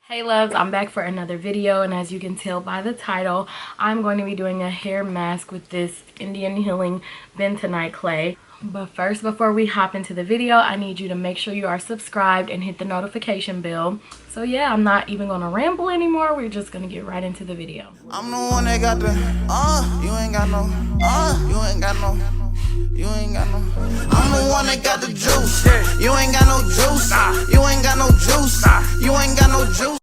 Hey loves, I'm back for another video, and as you can tell by the title, I'm going to be doing a hair mask with this Indian Healing Bentonite clay. But first, before we hop into the video, I need you to make sure you are subscribed and hit the notification bell. So yeah, I'm not even going to ramble anymore. We're just going to get right into the video. I'm the one that got the, you ain't got no, you ain't got no. You ain't got no. I'm the one that got the juice. You ain't got no juice. You ain't got no juice. You ain't got no juice.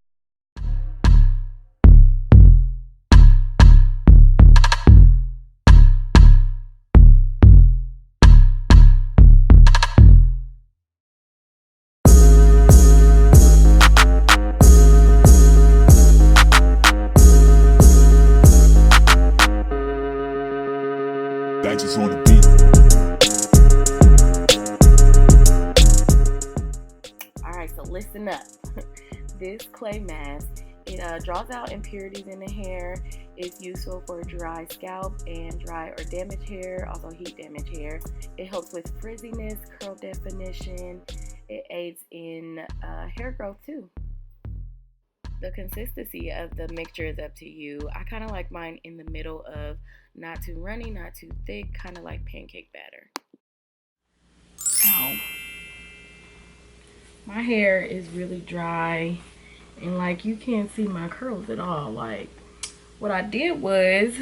Digits on the beat. Alright, so listen up. This clay mask, it draws out impurities in the hair. It's useful for dry scalp and dry or damaged hair, also heat damaged hair. It helps with frizziness, curl definition. It aids in hair growth too. The consistency of the mixture is up to you. I kind of like mine in the middle of not too runny, not too thick, kind of like pancake batter. Ow. My hair is really dry and like you can't see my curls at all. Like what I did was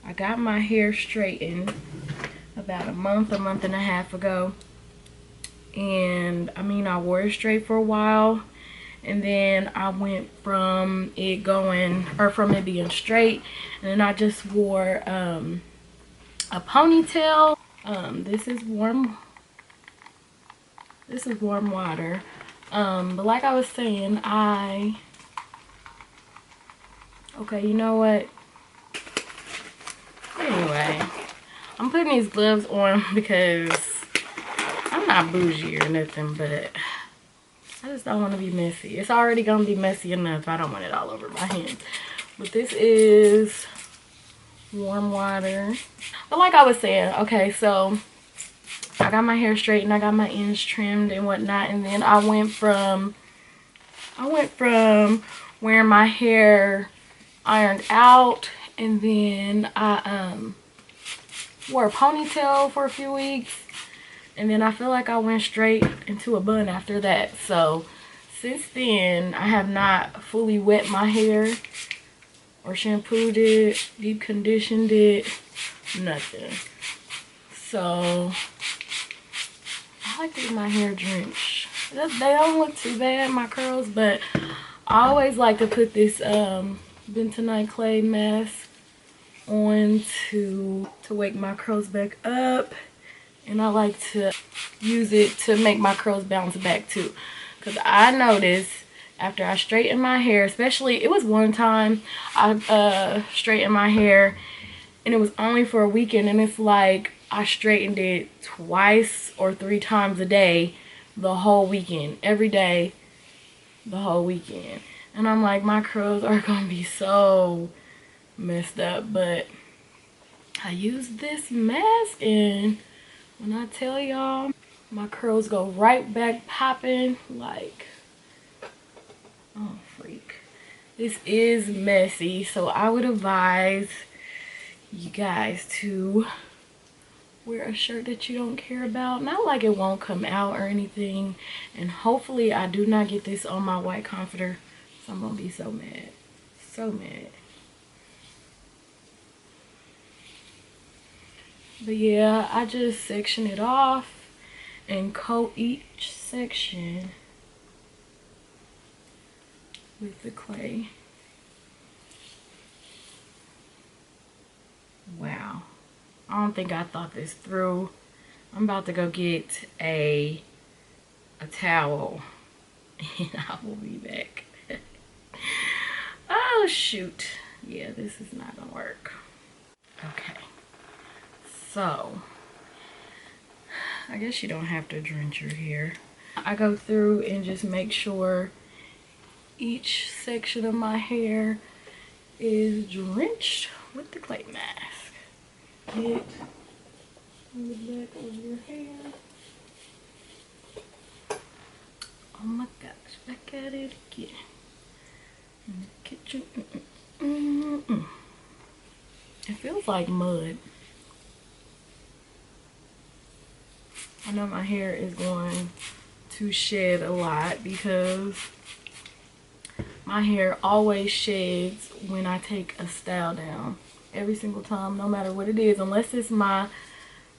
I got my hair straightened about a month and a half ago. And I mean, I wore it straight for a while. And then I went from it going, or from it being straight, and then I just wore a ponytail. This is warm water. But like I was saying, okay, you know what? Anyway, I'm putting these gloves on because I'm not bougie or nothing, but I just don't want to be messy. It's already going to be messy enough. I don't want it all over my hands. But this is warm water. But like I was saying, okay, so I got my hair straightened. I got my ends trimmed and whatnot. And then I went from wearing my hair ironed out. And then I wore a ponytail for a few weeks. And then I feel like I went straight into a bun after that. So since then, I have not fully wet my hair or shampooed it, deep conditioned it, nothing. So I like to get my hair drenched. They don't look too bad, my curls, but I always like to put this Bentonite clay mask on to wake my curls back up. And I like to use it to make my curls bounce back too. Because I noticed after I straightened my hair, especially, it was one time I straightened my hair and it was only for a weekend. And it's like I straightened it twice or 3 times a day the whole weekend. Every day the whole weekend. And I'm like, my curls are going to be so messed up. But I used this mask and when I tell y'all, my curls go right back popping like, oh freak. This is messy, so I would advise you guys to wear a shirt that you don't care about. Not like it won't come out or anything. And hopefully I do not get this on my white comforter. So I'm gonna be so mad. So mad. But yeah, I just section it off and coat each section with the clay. Wow. I don't think I thought this through. I'm about to go get a towel and I will be back. Oh shoot. Yeah, this is not gonna work. Okay. So, I guess you don't have to drench your hair. I go through and just make sure each section of my hair is drenched with the clay mask. Get on the back of your hair. Oh my gosh, back at it again. In the kitchen. It feels like mud. I know my hair is going to shed a lot because my hair always sheds when I take a style down. Every single time, no matter what it is, unless it's my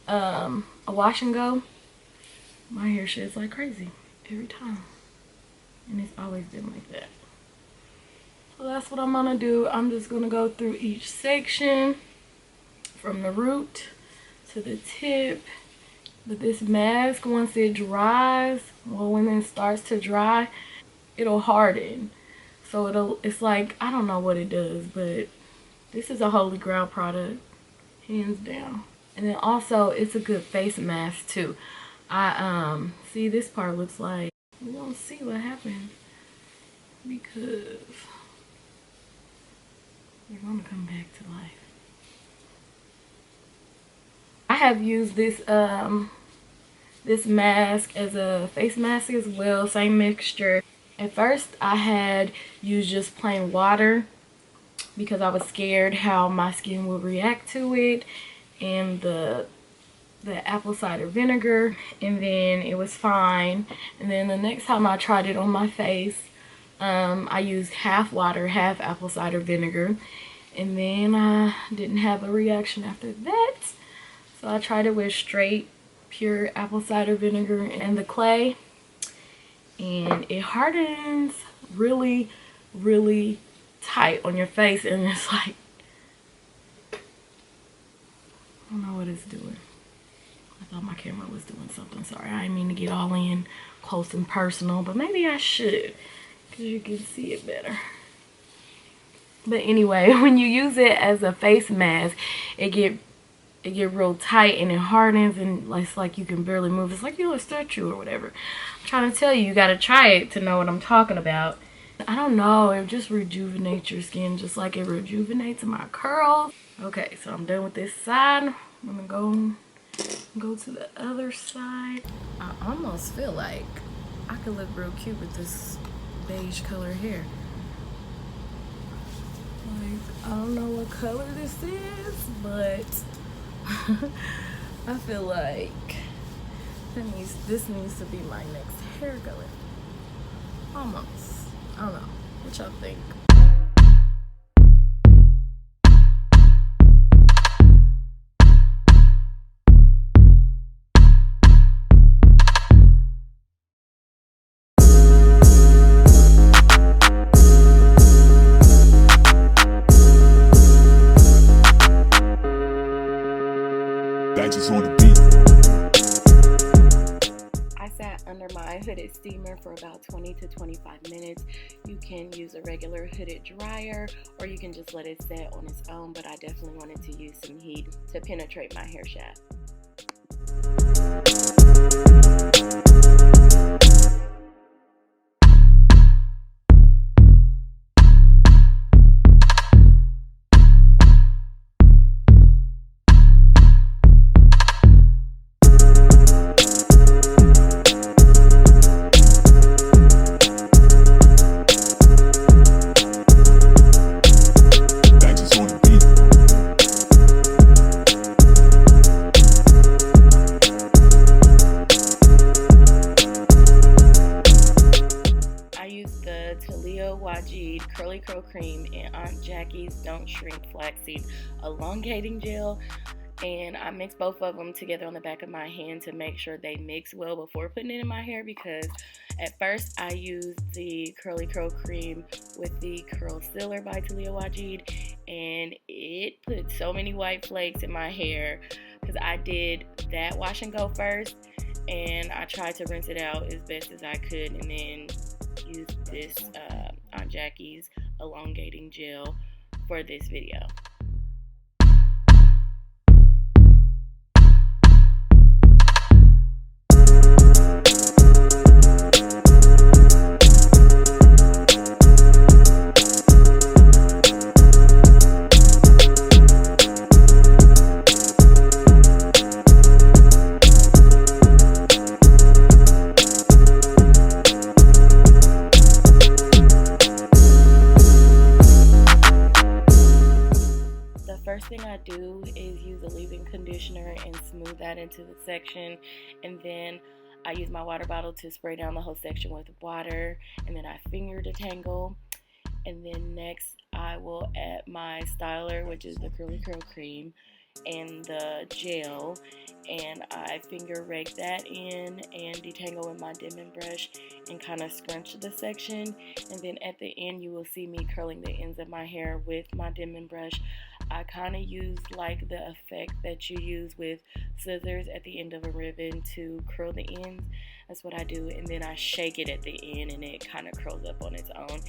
a wash and go, my hair sheds like crazy every time. And it's always been like that. So that's what I'm gonna do. I'm just gonna go through each section from the root to the tip. But this mask, once it dries, well, when it starts to dry, it'll harden. So it's like, I don't know what it does, but this is a holy grail product, hands down. And then also, it's a good face mask too. See, this part looks like, we're gonna see what happens because you're gonna come back to life. I have used this this mask as a face mask as well, same mixture. At first I had used just plain water because I was scared how my skin would react to it, and the apple cider vinegar, and then it was fine. And then the next time I tried it on my face, I used half water, half apple cider vinegar, and then I didn't have a reaction after that. So I tried it with straight pure apple cider vinegar and the clay, and it hardens really, really tight on your face, and it's like, I don't know what it's doing. I thought my camera was doing something. Sorry, I didn't mean to get all in close and personal, but maybe I should because you can see it better. But anyway, when you use it as a face mask, it get real tight and it hardens, and it's like you can barely move. It's like you know, it stretch you or whatever. I'm trying to tell you, you got to try it to know what I'm talking about. I don't know, it just rejuvenates your skin just like it rejuvenates my curls. Okay, so I'm done with this side. I'm gonna go to the other side. I almost feel like I could look real cute with this beige color hair. Like, I don't know what color this is, but I feel like this needs to be my next hair color. Almost. I don't know. What y'all think? On the beat. I sat under my hooded steamer for about 20 to 25 minutes. You can use a regular hooded dryer, or you can just let it set on its own, but I definitely wanted to use some heat to penetrate my hair shaft. Taliah Waajid Curly Curl Cream and Aunt Jackie's Don't Shrink Flaxseed Elongating Gel, and I mixed both of them together on the back of my hand to make sure they mix well before putting it in my hair, because at first I used the Curly Curl Cream with the Curl Sealer by Taliah Waajid, and it put so many white flakes in my hair because I did that wash and go first, and I tried to rinse it out as best as I could, and then use this Aunt Jackie's Elongating Gel for this video. thing I do is use a leave-in conditioner and smooth that into the section, and then I use my water bottle to spray down the whole section with water, and then I finger detangle, and then next I will add my styler, which is the curly curl cream, and the gel, and I finger rake that in and detangle with my dimming brush and kind of scrunch the section. And then at the end you will see me curling the ends of my hair with my dimming brush. I kind of use like the effect that you use with scissors at the end of a ribbon to curl the ends. That's what I do, and then I shake it at the end and it kind of curls up on its own.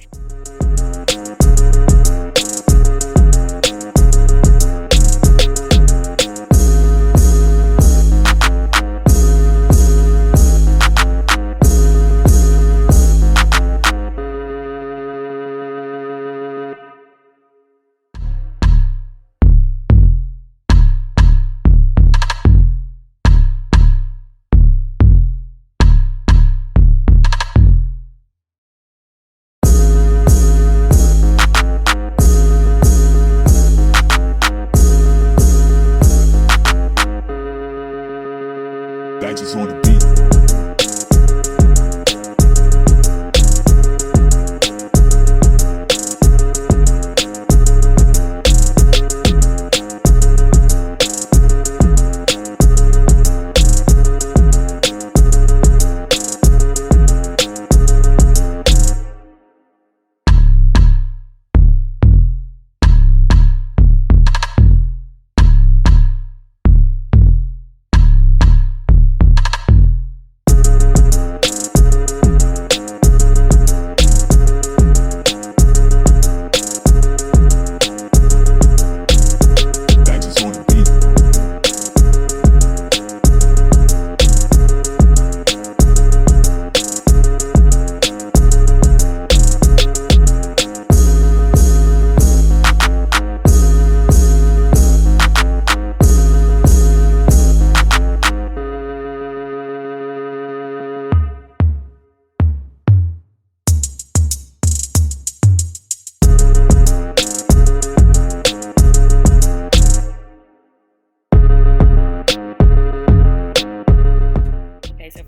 Just on the beat.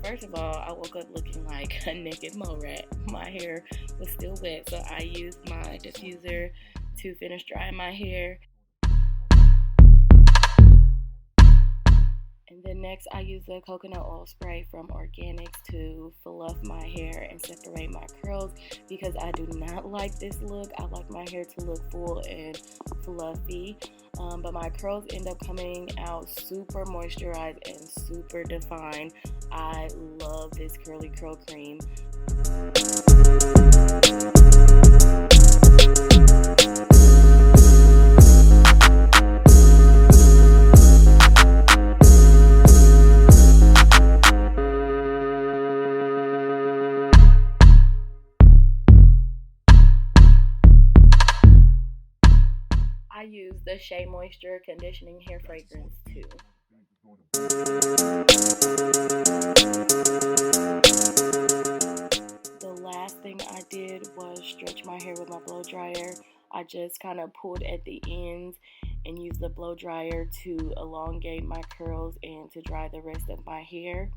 First of all, I woke up looking like a naked mole rat. My hair was still wet, so I used my diffuser to finish drying my hair. And then next I use the coconut oil spray from Organics to fluff my hair and separate my curls, because I do not like this look. I like my hair to look full and fluffy, but my curls end up coming out super moisturized and super defined. I love this curly curl cream. I use the Shea Moisture Conditioning Hair Fragrance too. The last thing I did was stretch my hair with my blow dryer. I just kind of pulled at the ends and used the blow dryer to elongate my curls and to dry the rest of my hair.